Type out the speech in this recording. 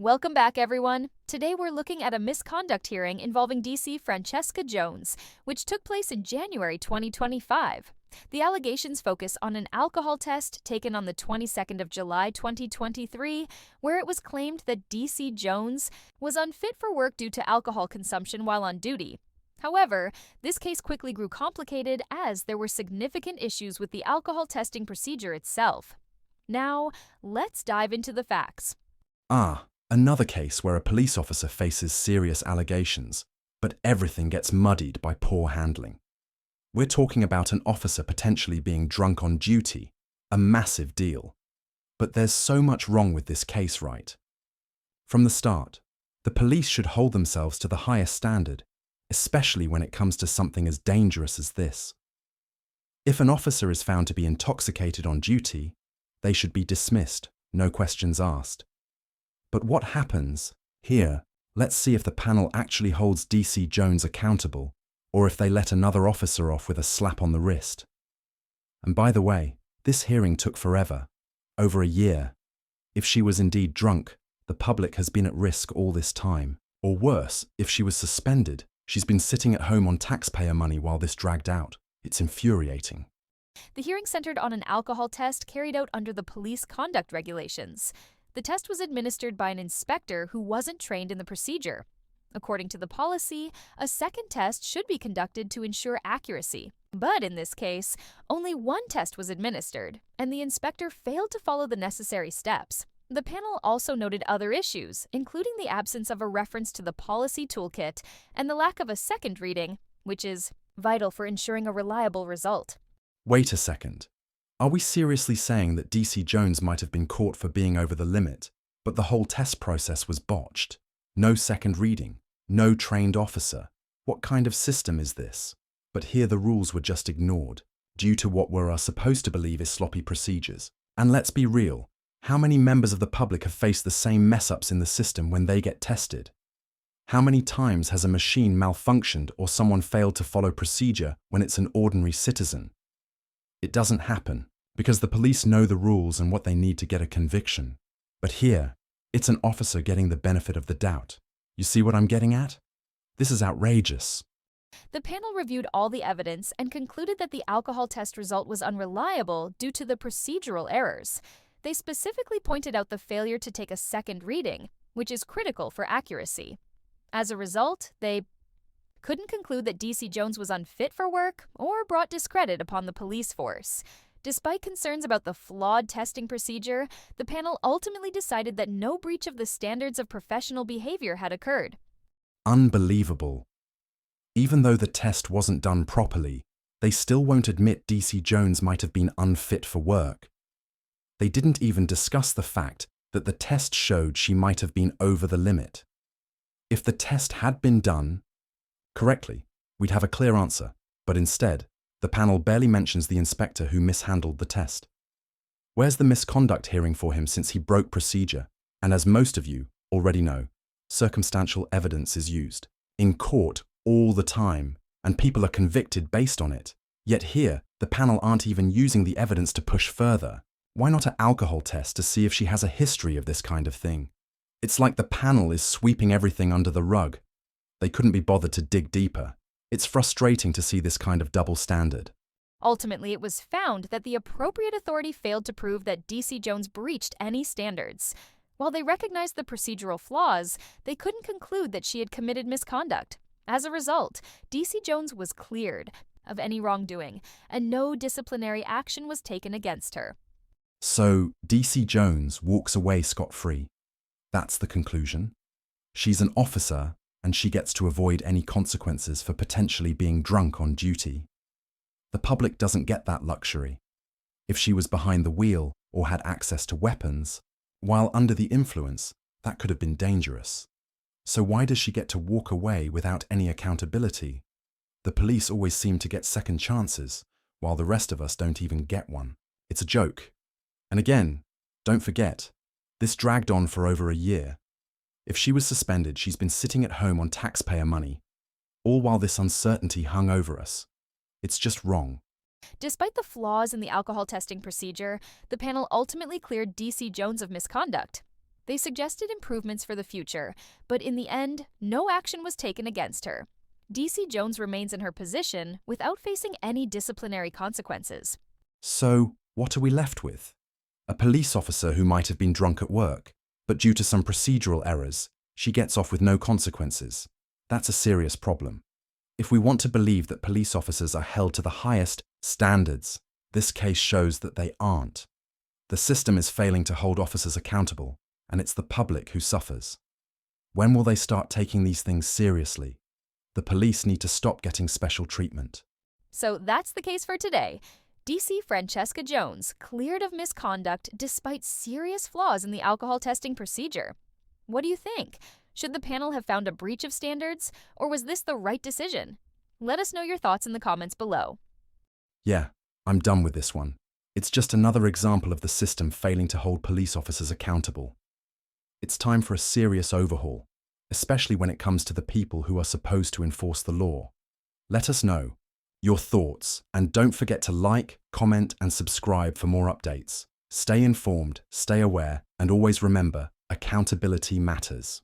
Welcome back, everyone. Today we're looking at a misconduct hearing involving DC Francesca Jones, which took place in January 2025. The allegations focus on an alcohol test taken on the 22nd of July 2023, where it was claimed that DC Jones was unfit for work due to alcohol consumption while on duty. However, this case quickly grew complicated as there were significant issues with the alcohol testing procedure itself. Now, let's dive into the facts. Another case where a police officer faces serious allegations, but everything gets muddied by poor handling. We're talking about an officer potentially being drunk on duty, a massive deal. But there's so much wrong with this case, right? From the start, the police should hold themselves to the highest standard, especially when it comes to something as dangerous as this. If an officer is found to be intoxicated on duty, they should be dismissed, no questions asked. But what happens here? Let's see if the panel actually holds DC Jones accountable, or if they let another officer off with a slap on the wrist. And by the way, this hearing took forever, over a year. If she was indeed drunk, the public has been at risk all this time. Or worse, if she was suspended, she's been sitting at home on taxpayer money while this dragged out. It's infuriating. The hearing centered on an alcohol test carried out under the police conduct regulations. The test was administered by an inspector who wasn't trained in the procedure. According to the policy, a second test should be conducted to ensure accuracy. But in this case, only one test was administered, and the inspector failed to follow the necessary steps. The panel also noted other issues, including the absence of a reference to the policy toolkit and the lack of a second reading, which is vital for ensuring a reliable result. Wait a second. Are we seriously saying that DC Jones might have been caught for being over the limit, but the whole test process was botched? No second reading, no trained officer. What kind of system is this? But here the rules were just ignored, due to what we are supposed to believe is sloppy procedures. And let's be real, how many members of the public have faced the same mess-ups in the system when they get tested? How many times has a machine malfunctioned or someone failed to follow procedure when it's an ordinary citizen? It doesn't happen, because the police know the rules and what they need to get a conviction. But here, it's an officer getting the benefit of the doubt. You see what I'm getting at? This is outrageous. The panel reviewed all the evidence and concluded that the alcohol test result was unreliable due to the procedural errors. They specifically pointed out the failure to take a second reading, which is critical for accuracy. As a result, they couldn't conclude that DC Jones was unfit for work or brought discredit upon the police force. Despite concerns about the flawed testing procedure, the panel ultimately decided that no breach of the standards of professional behavior had occurred. Unbelievable. Even though the test wasn't done properly, they still won't admit DC Jones might have been unfit for work. They didn't even discuss the fact that the test showed she might have been over the limit. If the test had been done correctly, we'd have a clear answer, but instead, the panel barely mentions the inspector who mishandled the test. Where's the misconduct hearing for him since he broke procedure? And as most of you already know, circumstantial evidence is used in court all the time, and people are convicted based on it. Yet here, the panel aren't even using the evidence to push further. Why not an alcohol test to see if she has a history of this kind of thing? It's like the panel is sweeping everything under the rug. They couldn't be bothered to dig deeper. It's frustrating to see this kind of double standard. Ultimately, it was found that the appropriate authority failed to prove that DC Jones breached any standards. While they recognized the procedural flaws, they couldn't conclude that she had committed misconduct. As a result, DC Jones was cleared of any wrongdoing, and no disciplinary action was taken against her. So, DC Jones walks away scot-free. That's the conclusion. She's an officer, and she gets to avoid any consequences for potentially being drunk on duty. The public doesn't get that luxury. If she was behind the wheel or had access to weapons, while under the influence, that could have been dangerous. So why does she get to walk away without any accountability? The police always seem to get second chances, while the rest of us don't even get one. It's a joke. And again, don't forget, this dragged on for over a year. If she was suspended, she's been sitting at home on taxpayer money, all while this uncertainty hung over us. It's just wrong. Despite the flaws in the alcohol testing procedure, the panel ultimately cleared DC Jones of misconduct. They suggested improvements for the future, but in the end, no action was taken against her. DC Jones remains in her position without facing any disciplinary consequences. So, what are we left with? A police officer who might have been drunk at work, but due to some procedural errors, she gets off with no consequences. That's a serious problem. If we want to believe that police officers are held to the highest standards, this case shows that they aren't. The system is failing to hold officers accountable, and it's the public who suffers. When will they start taking these things seriously? The police need to stop getting special treatment. So that's the case for today. DC Francesca Jones cleared of misconduct despite serious flaws in the alcohol testing procedure. What do you think? Should the panel have found a breach of standards, or was this the right decision? Let us know your thoughts in the comments below. Yeah, I'm done with this one. It's just another example of the system failing to hold police officers accountable. It's time for a serious overhaul, especially when it comes to the people who are supposed to enforce the law. Let us know your thoughts, and don't forget to like, comment, and subscribe for more updates. Stay informed, stay aware, and always remember, accountability matters.